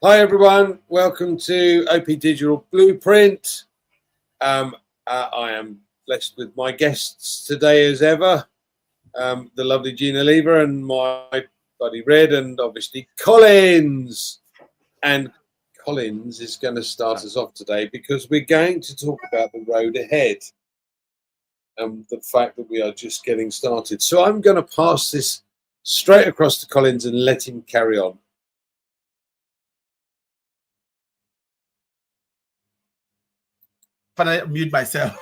Hi everyone, welcome to OP Digital Blueprint. I am blessed with my guests today as ever, the lovely JEANNE and my buddy Red, and obviously Collins. And Collins is going to start us off today because we're going to talk about the road ahead and the fact that we are just getting started. So I'm going to pass this straight across to Collins and let him carry on. I mute myself.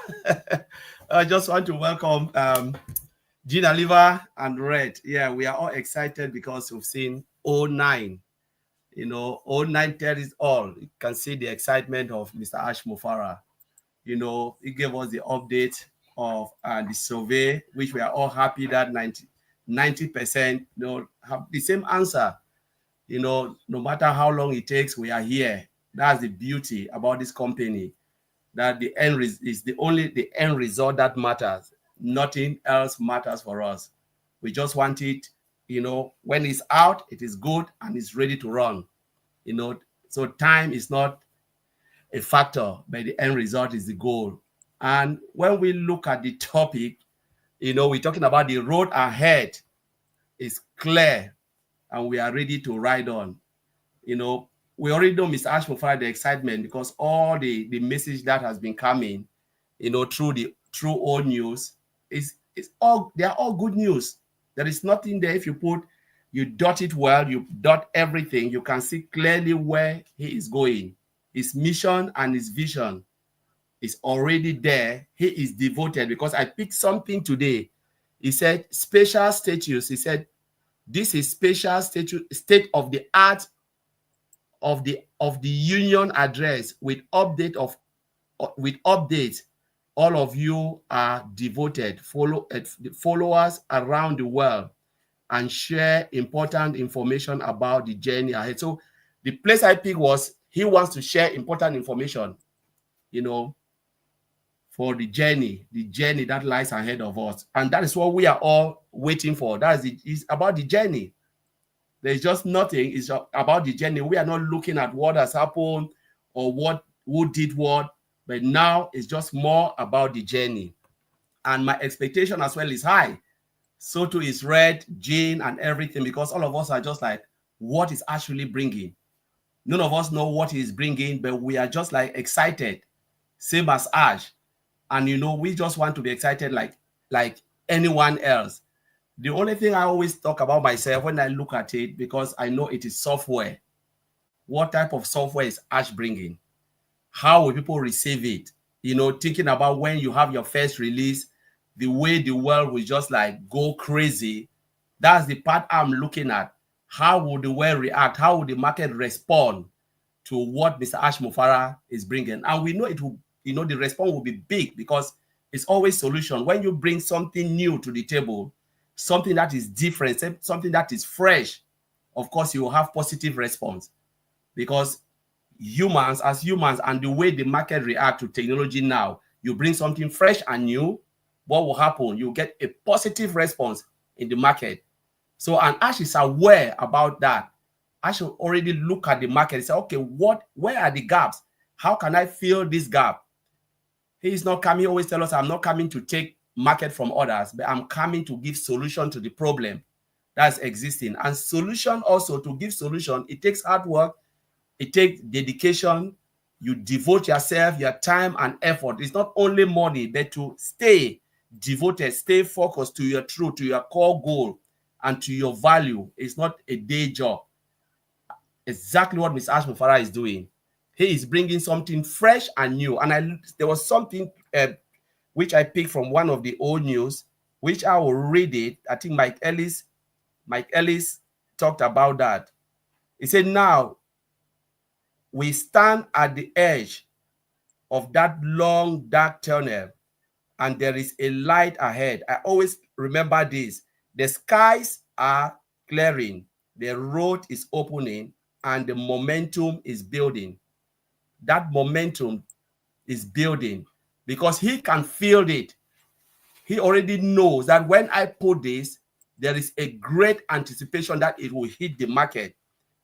I just want to welcome JEANNE and Red. Yeah, we are all excited because we've seen 09. You know, 09 tells all. You can see the excitement of Mr. Mufareh. You know, he gave us the update of the survey, which we are all happy that 90% you know, have the same answer. You know, no matter how long it takes, we are here. That's the beauty about this company. That the end is the end result that matters. Nothing else matters for us. We just want it, you know, when it's out, it is good and it's ready to run. You know, so time is not a factor, but the end result is the goal. And when we look at the topic, you know, we're talking about the road ahead is clear and we are ready to ride on. You know, we already know Mr. Mufareh the excitement because all the message that has been coming, you know, through all news is all, they are all good news. There is nothing there. If you dot it well, you dot everything, you can see clearly where he is going. His mission and his vision is already there. He is devoted because I picked something today. He said special status. He said this is special status, state of the art of the union address with updates. All of you are devoted followers around the world and share important information about the journey ahead. So the place I picked was he wants to share important information, you know, for the journey that lies ahead of us. And that is what we are all waiting for. That is it's about the journey. There's just nothing. It's about the journey. We are not looking at what has happened or who did what, but now it's just more about the journey. And my expectation as well is high. So too is Red, JEANNE, and everything, because all of us are just like, what is actually bringing? None of us know what he's bringing, but we are just like excited, same as Ash. And you know, we just want to be excited like anyone else. The only thing I always talk about myself when I look at it, because I know it is software. What type of software is Ash bringing? How will people receive it? You know, thinking about when you have your first release, the way the world will just like go crazy. That's the part I'm looking at. How will the world react? How will the market respond to what Mr. Mufareh is bringing? And we know it will, you know, the response will be big because it's always solution. When you bring something new to the table, something that is different, something that is fresh, of course, you will have positive response because humans, as humans, and the way the market react to technology now, you bring something fresh and new, what will happen? You get a positive response in the market. So, and Ash is aware about that. Ash should already look at the market and say, okay, where are the gaps? How can I fill this gap? He is not coming, always tell us, I'm not coming to take market from others, but I'm coming to give solution to the problem that's existing. And solution also, to give solution, it takes hard work, it takes dedication. You devote yourself, your time and effort. It's not only money, but to stay devoted, stay focused to your truth, to your core goal, and to your value. It's not a day job. Exactly what Mr. Mufareh is doing. He is bringing something fresh and new. And there was something which I picked from one of the old news, which I will read it. I think Mike Ellis talked about that. He said, now we stand at the edge of that long, dark tunnel, and there is a light ahead. I always remember this. The skies are clearing, the road is opening, and the momentum is building. That momentum is building because he can feel it. He already knows that when I put this, there is a great anticipation that it will hit the market.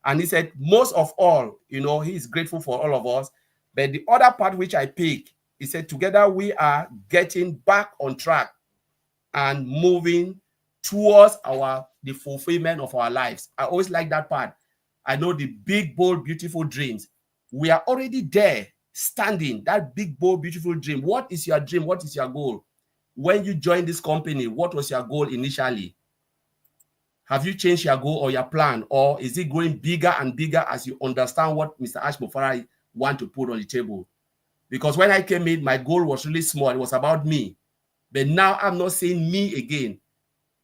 And he said, most of all, you know, he is grateful for all of us. But the other part which I pick, he said, together we are getting back on track and moving towards the fulfillment of our lives. I always like that part. I know the big, bold, beautiful dreams. We are already there, standing, that big, bold, beautiful dream. What is your dream? What is your goal? When you joined this company, what was your goal initially? Have you changed your goal or your plan? Or is it going bigger and bigger as you understand what Mr. Ash Mufareh want to put on the table? Because when I came in, my goal was really small. It was about me. But now I'm not seeing me again.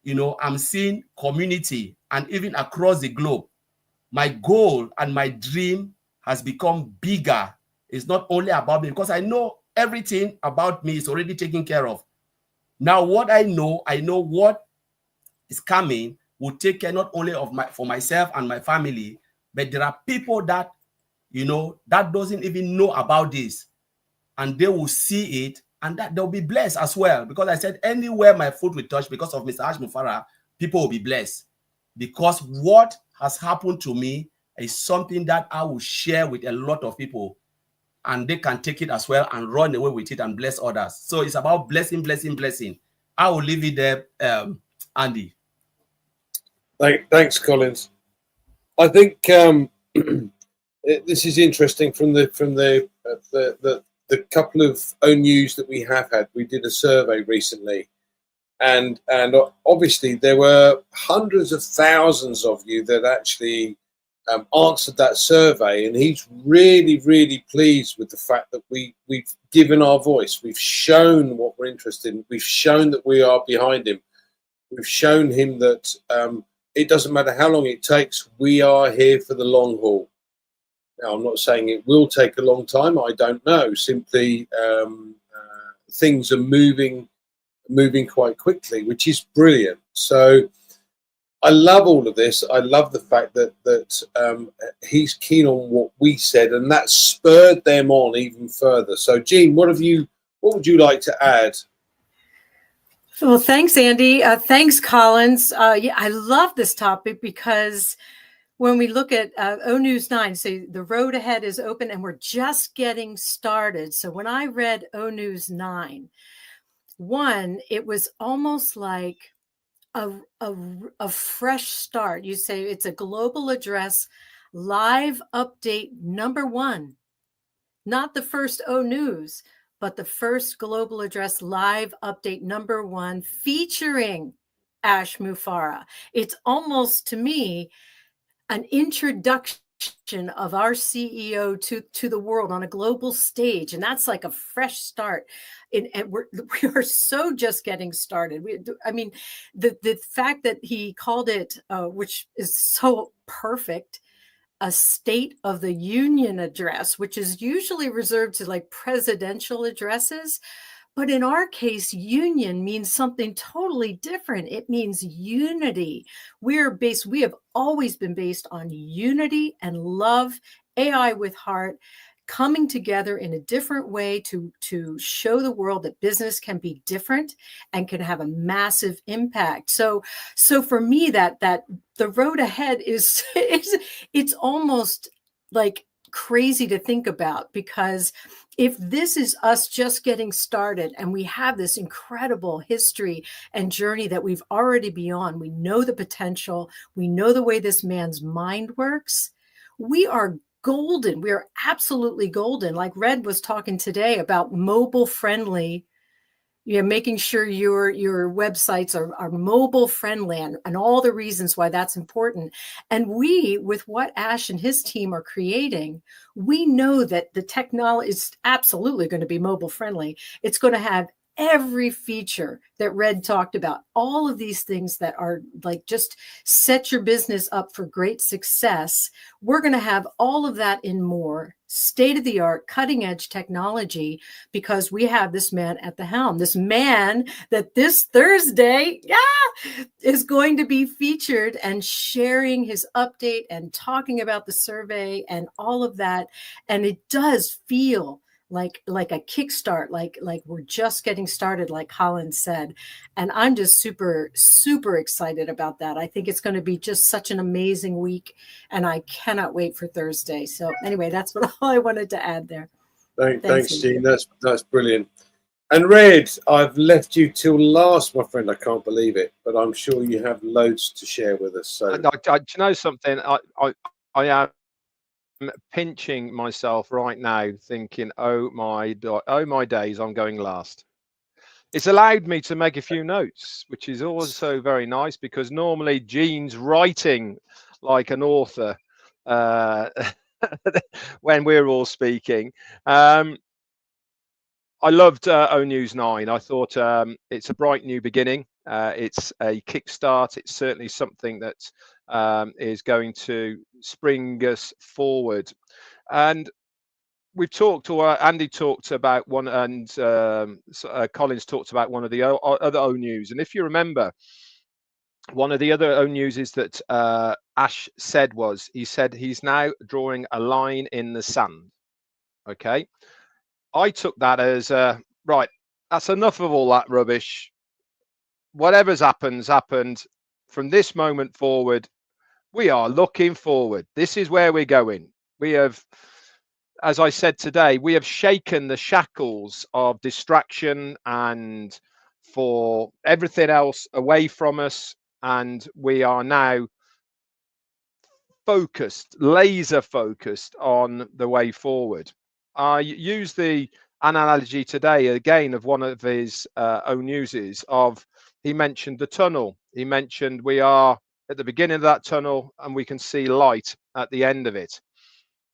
You know, I'm seeing community, and even across the globe. My goal and my dream has become bigger. It's not only about me, because I know everything about me is already taken care of. Now, what I know what is coming will take care not only of for myself and my family, but there are people that, you know, that doesn't even know about this, and they will see it, and that they'll be blessed as well. Because I said, anywhere my foot will touch, because of Mr. Ash Mufareh, people will be blessed. Because what has happened to me is something that I will share with a lot of people, and they can take it as well and run away with it and bless others. So it's about blessing, blessing, blessing. I will leave it there, Andy. Thanks, Collins. I think this is interesting from the couple of O News that we have had. We did a survey recently, and obviously there were hundreds of thousands of you that actually answered that survey, and he's really, really pleased with the fact that we've given our voice. We've shown what we're interested in. We've shown that we are behind him. We've shown him that it doesn't matter how long it takes. We are here for the long haul. Now, I'm not saying it will take a long time. I don't know. Simply, things are moving quite quickly, which is brilliant. So I love all of this. I love the fact that he's keen on what we said, and that spurred them on even further. So, Jean, what would you like to add? Well, thanks, Andy. Thanks, Collins. Yeah, I love this topic because when we look at O News 9, so the road ahead is open and we're just getting started. So when I read O News 9, one, it was almost like a fresh start. You say it's a global address, live update #1, not the first O News, but the first global address live update #1 featuring Ash Mufareh. It's almost, to me, an introduction of our CEO to the world on a global stage. And that's like a fresh start. And we are so just getting started. I mean, the fact that he called it, which is so perfect, a State of the Union address, which is usually reserved to like presidential addresses. But in our case, union means something totally different. It means unity. We have always been based on unity and love, AI with heart, coming together in a different way to show the world that business can be different and can have a massive impact. So for me, that the road ahead is it's almost like crazy to think about, because if this is us just getting started and we have this incredible history and journey that we've already beyond, we know the potential, we know the way this man's mind works, we are golden. We are absolutely golden. Like Red was talking today about mobile friendly, making sure your websites are mobile friendly and all the reasons why that's important. And we, with what Ash and his team are creating, we know that the technology is absolutely going to be mobile friendly. It's going to have every feature that Red talked about, all of these things that are like just set your business up for great success. We're going to have all of that and more, state-of-the-art, cutting-edge technology, because we have this man at the helm. This man that this Thursday is going to be featured and sharing his update and talking about the survey and all of that. And it does feel like a kickstart, like we're just getting started, like Colin said. And I'm just super, super excited about that. I think it's going to be just such an amazing week, and I cannot wait for Thursday. So anyway, that's what all I wanted to add there. Thanks, Jean. That's brilliant. And Red, I've left you till last, my friend. I can't believe it, but I'm sure you have loads to share with us. So, do you know something? I am pinching myself right now, thinking, oh my days, I'm going last. It's allowed me to make a few notes, which is also very nice, because normally Jean's writing like an author when we're all speaking. I loved O News 9. I thought it's a bright new beginning. It's a kickstart. It's certainly something that is going to spring us forward. And we've talked, or Andy talked about one, and Collins talked about one of the other O News. And if you remember, one of the other O News is that Ash said was, he said he's now drawing a line in the sand. Okay. I took that as, right, that's enough of all that rubbish. Whatever's happened. From this moment forward, we are looking forward. This is where we're going. We have, as I said today, we have shaken the shackles of distraction and for everything else away from us. And we are now focused, laser focused on the way forward. I used the analogy today again of one of his own newses of, he mentioned the tunnel. He mentioned we are at the beginning of that tunnel and we can see light at the end of it.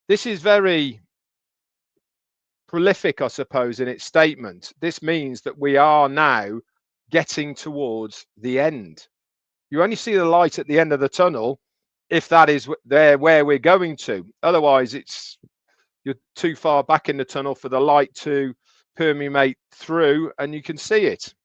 This is very prolific, I suppose, in its statement. This means that we are now getting towards the end. You only see the light at the end of the tunnel if that is where we're going to. Otherwise, you're too far back in the tunnel for the light to permeate through and you can see it.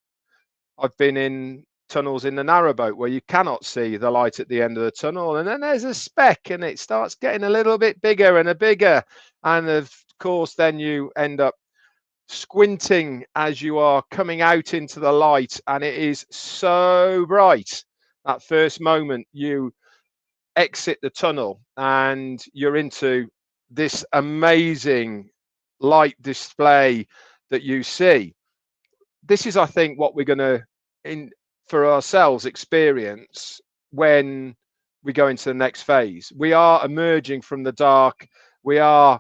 I've been in tunnels in the narrowboat where you cannot see the light at the end of the tunnel, and then there's a speck and it starts getting a little bit bigger and bigger, and of course then you end up squinting as you are coming out into the light, and it is so bright. That first moment you exit the tunnel and you're into this amazing light display that you see. This is, I think, what we're going to, for ourselves, experience when we go into the next phase. We are emerging from the dark. We are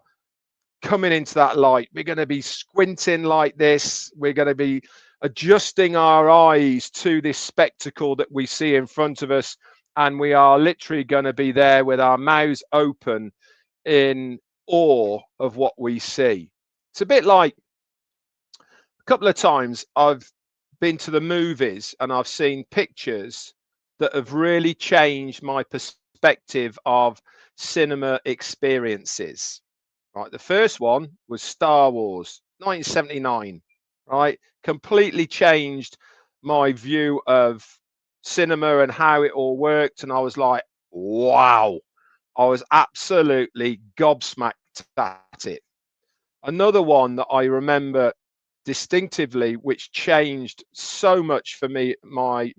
coming into that light. We're going to be squinting like this. We're going to be adjusting our eyes to this spectacle that we see in front of us. And we are literally going to be there with our mouths open in awe of what we see. It's a bit like, a couple of times I've been to the movies and I've seen pictures that have really changed my perspective of cinema experiences. Right, the first one was Star Wars, 1979. Right, completely changed my view of cinema and how it all worked, and I was like, wow. I was absolutely gobsmacked at it. Another one that I remember distinctively, which changed so much for me, my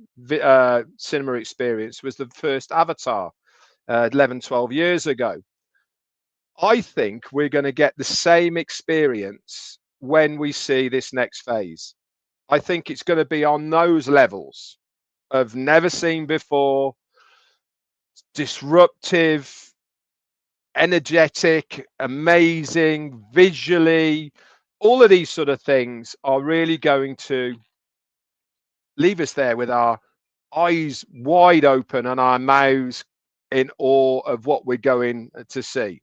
cinema experience, was the first Avatar 11, 12 years ago. I think we're going to get the same experience when we see this next phase. I think it's going to be on those levels of never seen before, disruptive, energetic, amazing, visually. All of these sort of things are really going to leave us there with our eyes wide open and our mouths in awe of what we're going to see.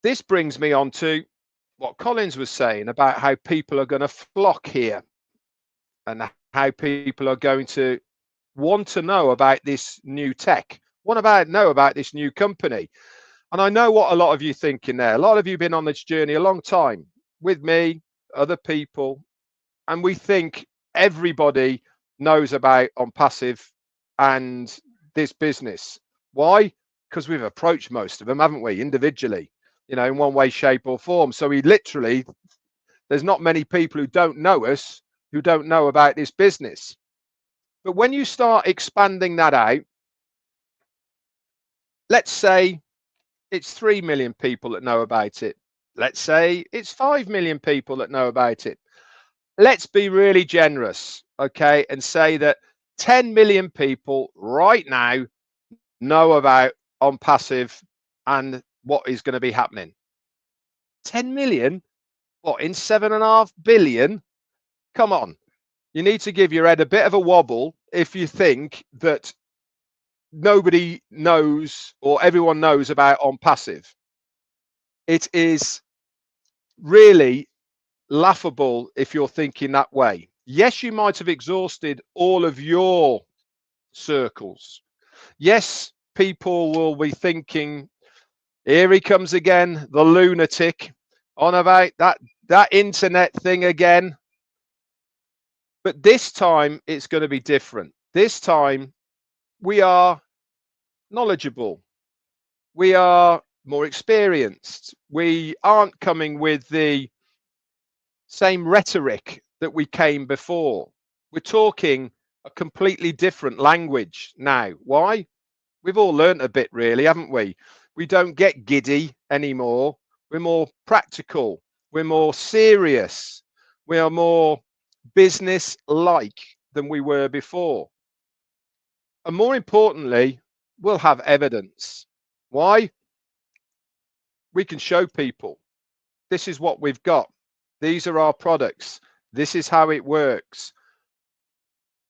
This brings me on to what Collins was saying about how people are going to flock here and how people are going to want to know about this new tech, want to know about this new company. And I know what a lot of you think in there. A lot of you have been on this journey a long time with me, other people, and we think everybody knows about Onpassive and this business. Why? Because we've approached most of them, haven't we, individually? you know, in one way, shape or form. So he literally, there's not many people who don't know us, who don't know about this business. But when you start expanding that out, let's say it's 3 million people that know about it. Let's say it's 5 million people that know about it. Let's be really generous, okay, and say that 10 million people right now know about Onpassive and what is going to be happening. 10 million? What, in 7.5 billion? Come on. You need to give your head a bit of a wobble if you think that nobody knows or everyone knows about Onpassive. It is really laughable if you're thinking that way. Yes, you might have exhausted all of your circles. Yes, people will be thinking, here he comes again, the lunatic, on about that internet thing again. But this time it's going to be different. This time we are knowledgeable. We are more experienced. We aren't coming with the same rhetoric that we came before. We're talking a completely different language now. Why? We've all learnt a bit, really, haven't we? We don't get giddy anymore. We're more practical. We're more serious. We are more business-like than we were before. And more importantly, we'll have evidence. Why? We can show people, this is what we've got. These are our products. This is how it works.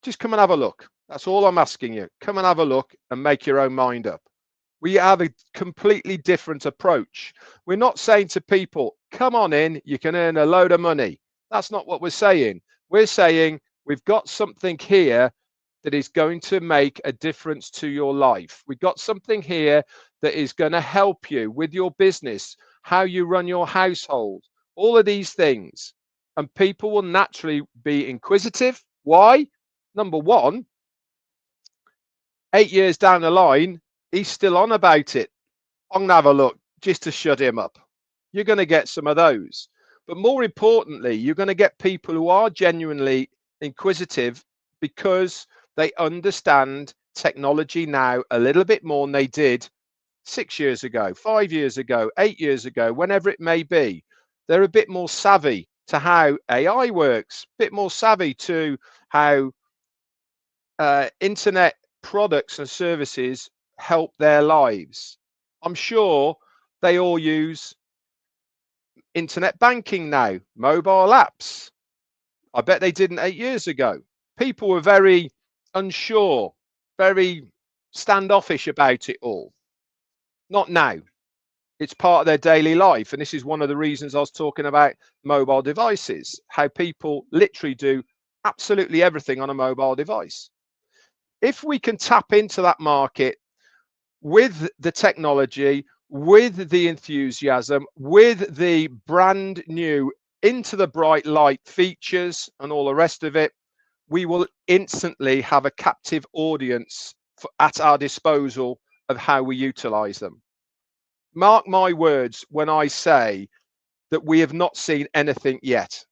Just come and have a look. That's all I'm asking you. Come and have a look and make your own mind up. We have a completely different approach. We're not saying to people, come on in, you can earn a load of money. That's not what we're saying. We're saying we've got something here that is going to make a difference to your life. We've got something here that is going to help you with your business, how you run your household, all of these things. And people will naturally be inquisitive. Why? Number one, 8 years down the line, he's still on about it. I'm going to have a look just to shut him up. You're going to get some of those. But more importantly, you're going to get people who are genuinely inquisitive because they understand technology now a little bit more than they did 6 years ago, 5 years ago, 8 years ago, whenever it may be. They're a bit more savvy to how AI works, a bit more savvy to how internet products and services help their lives. I'm sure they all use internet banking now, mobile apps. I bet they didn't 8 years ago. People were very unsure, very standoffish about it all. Not now. It's part of their daily life. And this is one of the reasons I was talking about mobile devices, how people literally do absolutely everything on a mobile device. If we can tap into that market with the technology, with the enthusiasm, with the brand new into the bright light features and all the rest of it, we will instantly have a captive audience at our disposal of how we utilize them. Mark my words when I say that we have not seen anything yet.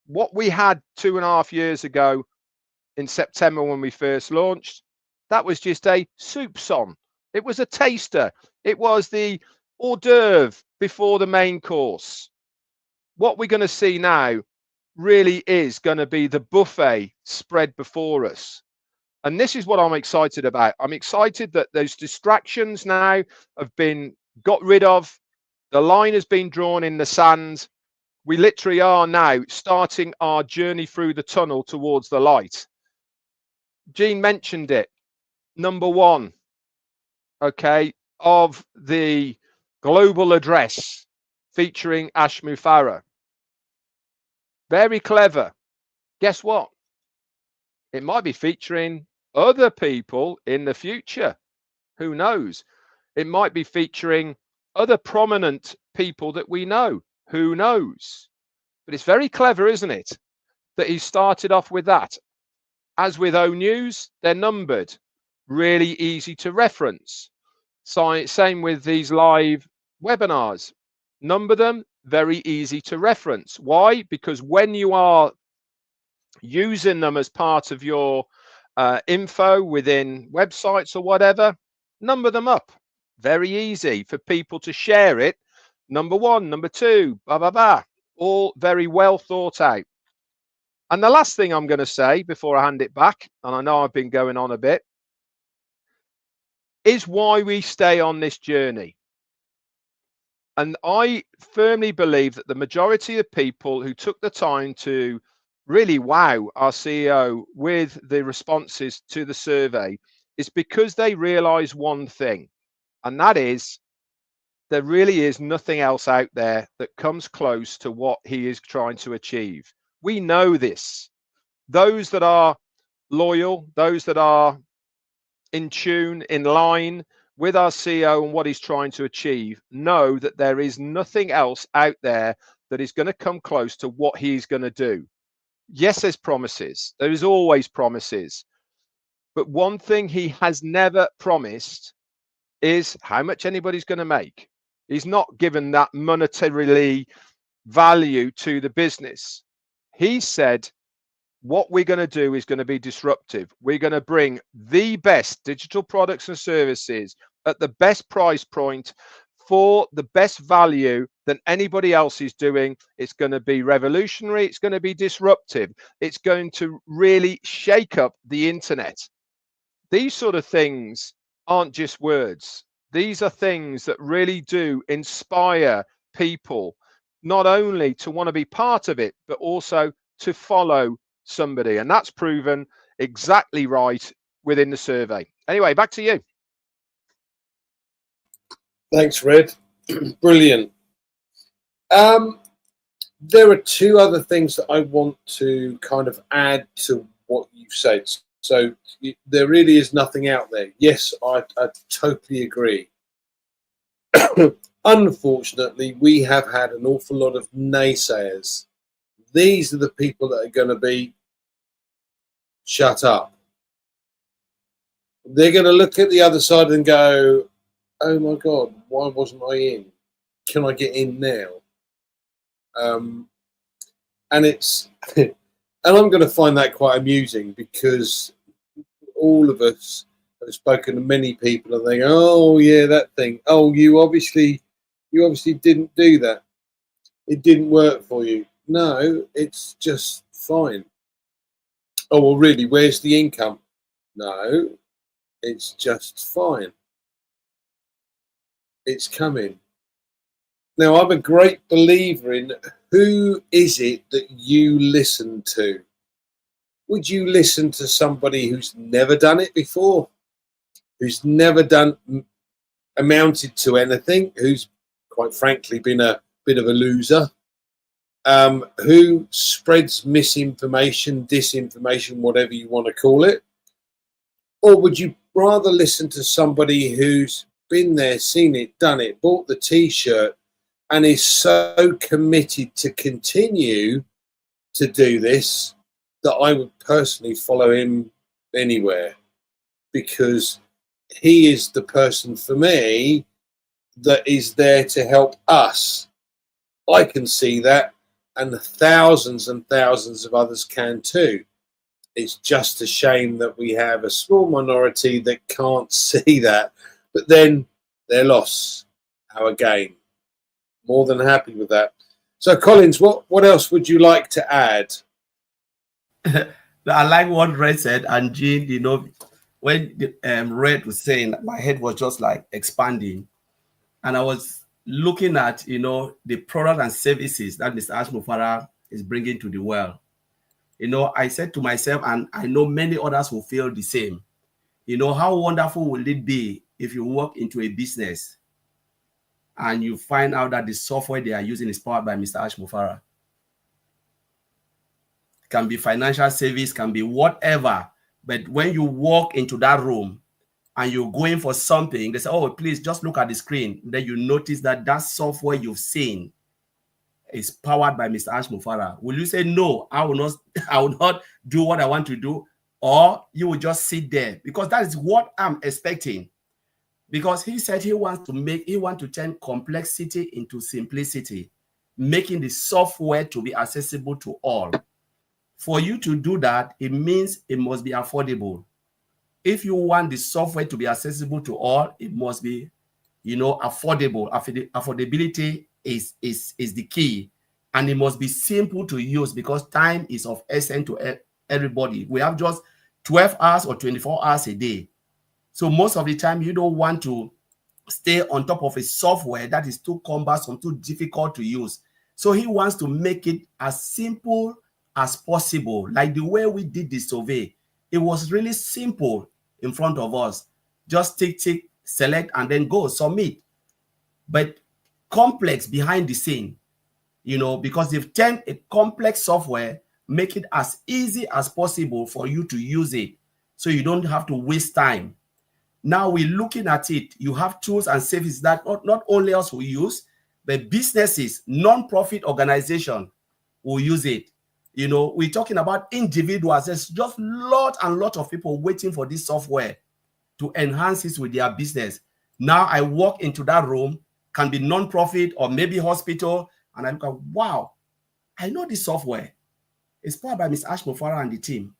What we had 2.5 years ago in September when we first launched, that was just a soupçon. It was a taster. It was the hors d'oeuvre before the main course. What we're going to see now really is going to be the buffet spread before us. And this is what I'm excited about. I'm excited that those distractions now have been got rid of. The line has been drawn in the sand. We literally are now starting our journey through the tunnel towards the light. Jean mentioned it. Number one, okay, of the global address featuring Ash Mufareh. Very clever. Guess what? It might be featuring other people in the future. Who knows? It might be featuring other prominent people that we know. Who knows? But it's very clever, isn't it? That he started off with that. As with O News, they're numbered. Really easy to reference. So, same with these live webinars. Number them, very easy to reference. Why? Because when you are using them as part of your info within websites or whatever, number them up. Very easy for people to share it. Number one, number two, blah, blah, blah. All very well thought out. And the last thing I'm going to say before I hand it back, and I know I've been going on a bit, is why we stay on this journey. And I firmly believe that the majority of people who took the time to really wow our CEO with the responses to the survey is because they realize one thing, and that is there really is nothing else out there that comes close to what he is trying to achieve. We know this. Those that are loyal, those that are in tune, in line with our CEO and what he's trying to achieve, know that there is nothing else out there that is going to come close to what he's going to do. Yes, there's promises. There is always promises. But one thing he has never promised is how much anybody's going to make. He's not given that monetarily value to the business. He said, what we're going to do is going to be disruptive. We're going to bring the best digital products and services at the best price point for the best value than anybody else is doing. It's going to be revolutionary. It's going to be disruptive. It's going to really shake up the internet. These sort of things aren't just words. These are things that really do inspire people, not only to want to be part of it, but also to follow somebody. And that's proven exactly right within the survey. Anyway, back to you. Thanks, Red. Brilliant. There are two other things that I want to kind of add to what you've said. So there really is nothing out there. Yes, I totally agree. Unfortunately, we have had an awful lot of naysayers. These are the people that are going to be shut up. They're going to look at the other side and go, oh my God, why wasn't I in? Can I get in now? And it's, and I'm going to find that quite amusing, because all of us have spoken to many people and they go, oh yeah, that thing. Oh, you obviously didn't do that. It didn't work for you. No, it's just fine. Oh, well, really, where's the income? No, it's just fine. It's coming. Now, I'm a great believer in who is it that you listen to? Would you listen to somebody who's never done it before? Who's never amounted to anything? Who's, quite frankly, been a bit of a loser? Who spreads misinformation, disinformation, whatever you want to call it? Or would you rather listen to somebody who's been there, seen it, done it, bought the t-shirt, and is so committed to continue to do this that I would personally follow him anywhere, because he is the person for me that is there to help us. I can see that, and thousands and thousands of others can too. It's just a shame that we have a small minority that can't see that, but then their loss, our gain. More than happy with that. So, Collins, what else would you like to add? I like what Red said, and Jean, you know, when Red was saying, my head was just like expanding, and I was looking at, you know, the product and services that Mr. Mufareh is bringing to the world. You know, I said to myself, and I know many others will feel the same, you know, how wonderful will it be if you walk into a business and you find out that the software they are using is powered by Mr. Mufareh. Can be financial service, can be whatever. But when you walk into that room and you're going for something, they say, oh, please just look at the screen. Then you notice that that software you've seen is powered by Mr. Mufareh. Will you say, no, I will not do what I want to do? Or you will just sit there? Because that is what I'm expecting. because he said he wants to turn complexity into simplicity, making the software to be accessible to all. For you to do that, it means it must be affordable. If you want the software to be accessible to all, it must be, affordable. Affordability is the key, and it must be simple to use because time is of essence to everybody. We have just 12 hours or 24 hours a day. So most of the time, you don't want to stay on top of a software that is too cumbersome, too difficult to use. So he wants to make it as simple as possible. Like the way we did the survey, it was really simple in front of us. Just tick, select, and then go submit. But complex behind the scene, because they've turned a complex software, make it as easy as possible for you to use it so you don't have to waste time. Now we're looking at it. You have tools and services that not only us will use, but businesses, non-profit organizations will use it. We're talking about individuals. There's just lot and lot of people waiting for this software to enhance it with their business. Now I walk into that room, can be non-profit or maybe hospital, and I look at, wow, I know this software. It's powered by Ms. Mufareh and the team.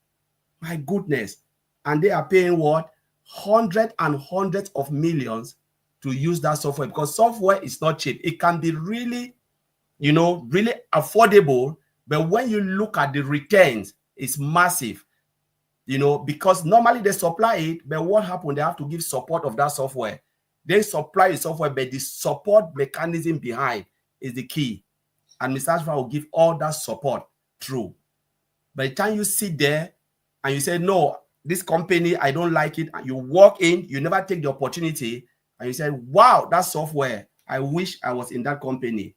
My goodness. And they are paying what? Hundreds and hundreds of millions to use that software, because software is not cheap. It can be really, really affordable, but when you look at the returns, it's massive, because normally they supply it, but what happened? They have to give support of that software. They supply the software, but the support mechanism behind is the key. And Mr. Mufareh will give all that support through. By the time you sit there and you say, no, this company, I don't like it, and you walk in, you never take the opportunity, and you say, wow, that software, I wish I was in that company.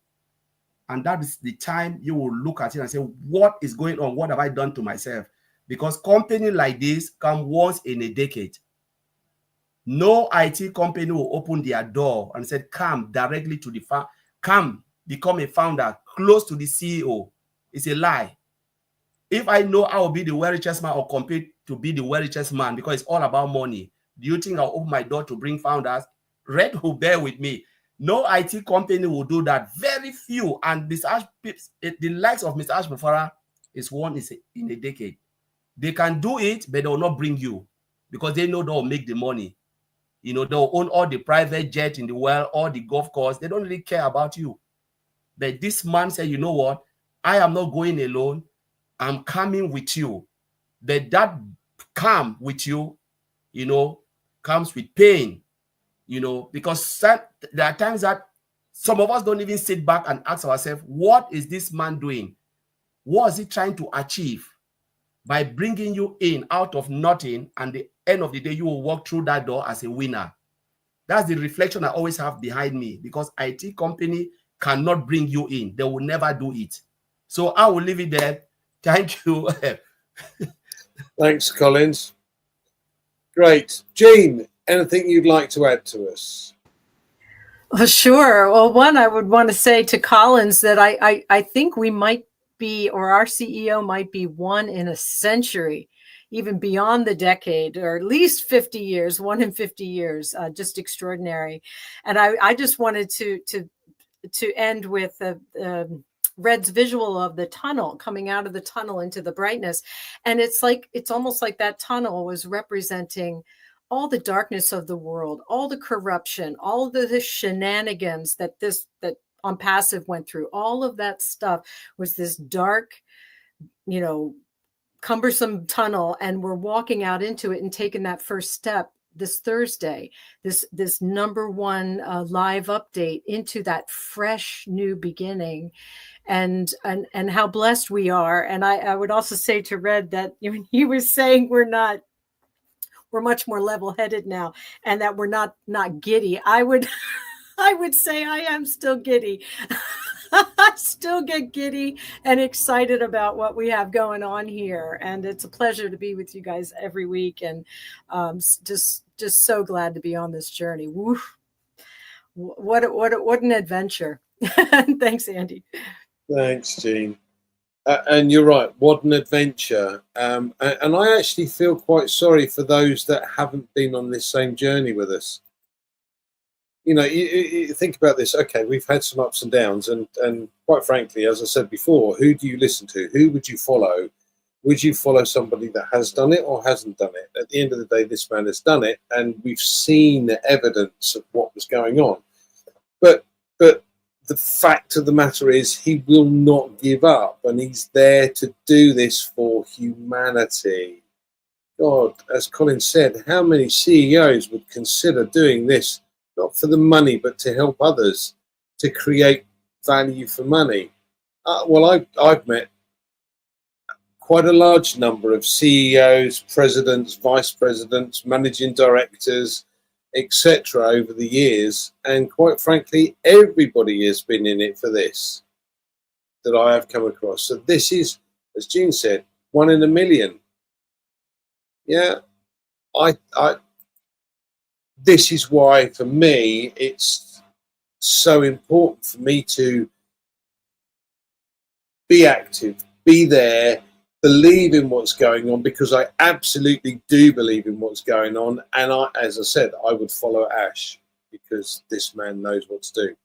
And that is the time you will look at it and say, what is going on? What have I done to myself? Because companies like this come once in a decade. No IT company will open their door and say, come directly to the come become a founder close to the CEO. It's a lie. If I know I will be the very richest man or compete to be the very richest man because it's all about money, do you think I'll open my door to bring founders? Red will bear with me. No IT company will do that. Very few. And the likes of Mr. Mufareh is one in a decade. They can do it, but they will not bring you because they know they'll make the money. They'll own all the private jet in the world, all the golf course. They don't really care about you. But this man said, you know what? I am not going alone. I'm coming with you. But that come with you, comes with pain, because there are times that some of us don't even sit back and ask ourselves, what is this man doing? What is he trying to achieve by bringing you in out of nothing, and the end of the day, you will walk through that door as a winner? That's the reflection I always have behind me, because IT company cannot bring you in. They will never do it. So I will leave it there. Thank you. Thanks, Collins. Great. Jeanne, anything you'd like to add to us? Well, sure. Well, one, I would want to say to Collins that I think we might be, or our CEO might be, one in a century, even beyond the decade, or at least 50 years, one in 50 years, just extraordinary. And I just wanted to end with Red's visual of the tunnel, coming out of the tunnel into the brightness. And it's almost like that tunnel was representing all the darkness of the world, all the corruption, all the shenanigans that Onpassive went through. All of that stuff was this dark, cumbersome tunnel, and we're walking out into it and taking that first step this Thursday, this #1 live update into that fresh new beginning, and how blessed we are. And I would also say to Red that he was saying we're much more level-headed now, and that we're not giddy. I would say I am still giddy. I still get giddy and excited about what we have going on here. And it's a pleasure to be with you guys every week. And just so glad to be on this journey. Woo. What an adventure. Thanks, Andy. Thanks, Jeanne. And you're right, what an adventure. And I actually feel quite sorry for those that haven't been on this same journey with us. you know, you think about this. Okay, we've had some ups and downs, and quite frankly, as I said before, who do you listen to? Who would you follow? Would you follow somebody that has done it or hasn't done it? At the end of the day, this man has done it, and we've seen the evidence of what was going on. But the fact of the matter is, he will not give up, and he's there to do this for humanity. God, as Colin said, how many CEOs would consider doing this, not for the money, but to help others, to create value for money? Well, I've met quite a large number of CEOs, presidents, vice presidents, managing directors, etc. over the years, and quite frankly, everybody has been in it for this that I have come across. So this is, as Jean said, 1 in a million. Yeah, this is why, for me, it's so important for me to be active, be there, believe in what's going on, because I absolutely do believe in what's going on. And as I said, I would follow Ash because this man knows what to do.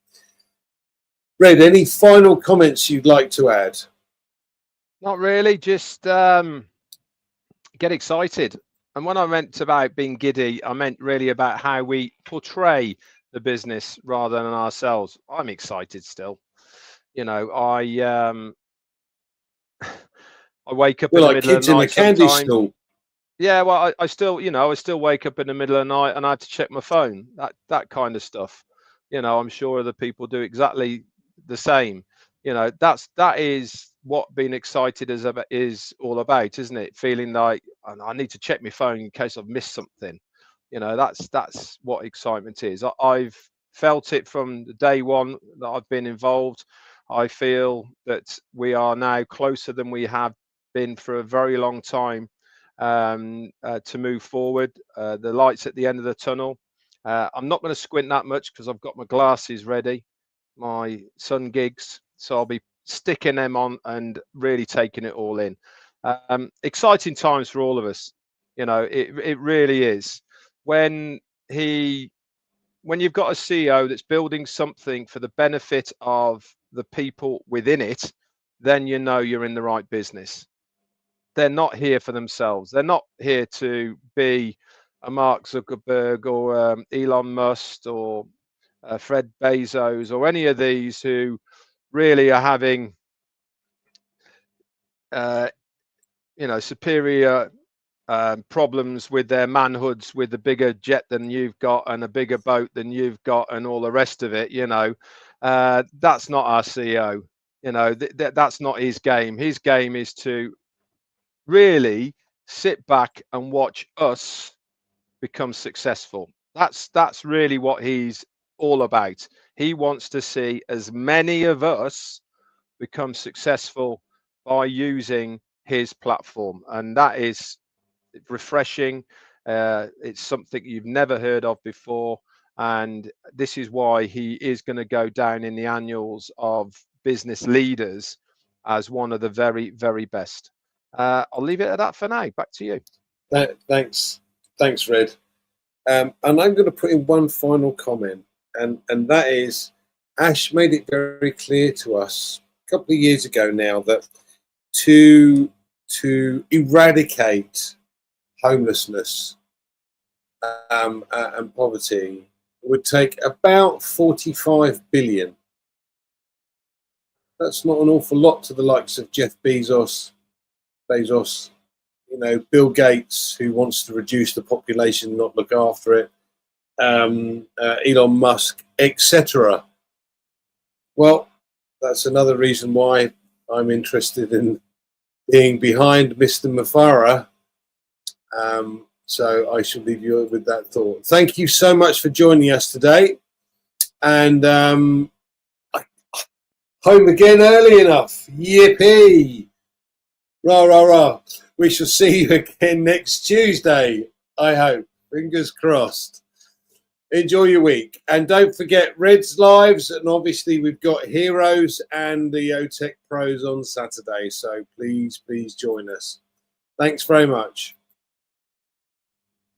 Red, any final comments you'd like to add? Not really, just get excited. And when I meant about being giddy, I meant really about how we portray the business rather than ourselves. I'm excited still. You know, I wake up in the middle of the night sometimes. Store. Yeah, well, I still, you know, I still wake up in the middle of the night and I have to check my phone. That kind of stuff. You know, I'm sure other people do exactly the same. You know, that is what being excited is all about, isn't it? Feeling like I need to check my phone in case I've missed something. You know, that's what excitement is. I've felt it from the day one that I've been involved. I feel that we are now closer than we have been for a very long time to move forward. The lights at the end of the tunnel. I'm not going to squint that much because I've got my glasses ready, my sun gigs, so I'll be sticking them on and really taking it all in. Exciting times for all of us. You know, it really is. When you've got a CEO that's building something for the benefit of the people within it, then you know you're in the right business. They're not here for themselves. They're not here to be a Mark Zuckerberg or Elon Musk or Fred Bezos or any of these who really are having, you know, superior problems with their manhoods, with a bigger jet than you've got and a bigger boat than you've got and all the rest of it. You know, that's not our CEO. You know, that's not his game. His game is to really sit back and watch us become successful. That's really what he's all about. He wants to see as many of us become successful by using his platform, and that is refreshing. It's something you've never heard of before, and this is why he is going to go down in the annals of business leaders as one of the very, very best. I'll leave it at that for now. Back to you. Thanks, Red. And I'm going to put in one final comment, and that is, Ash made it very clear to us a couple of years ago now that to eradicate homelessness and poverty would take about 45 billion. That's not an awful lot to the likes of Jeff Bezos, you know, Bill Gates, who wants to reduce the population, not look after it, Elon Musk, etc. Well, that's another reason why I'm interested in being behind Mr. Mufareh. So I shall leave you with that thought. Thank you so much for joining us today. And home again early enough. Yippee! Rah, rah, rah. We shall see you again next Tuesday, I hope. Fingers crossed. Enjoy your week. And don't forget Red's Lives. And obviously we've got Heroes and the OTech Pros on Saturday. So please join us. Thanks very much.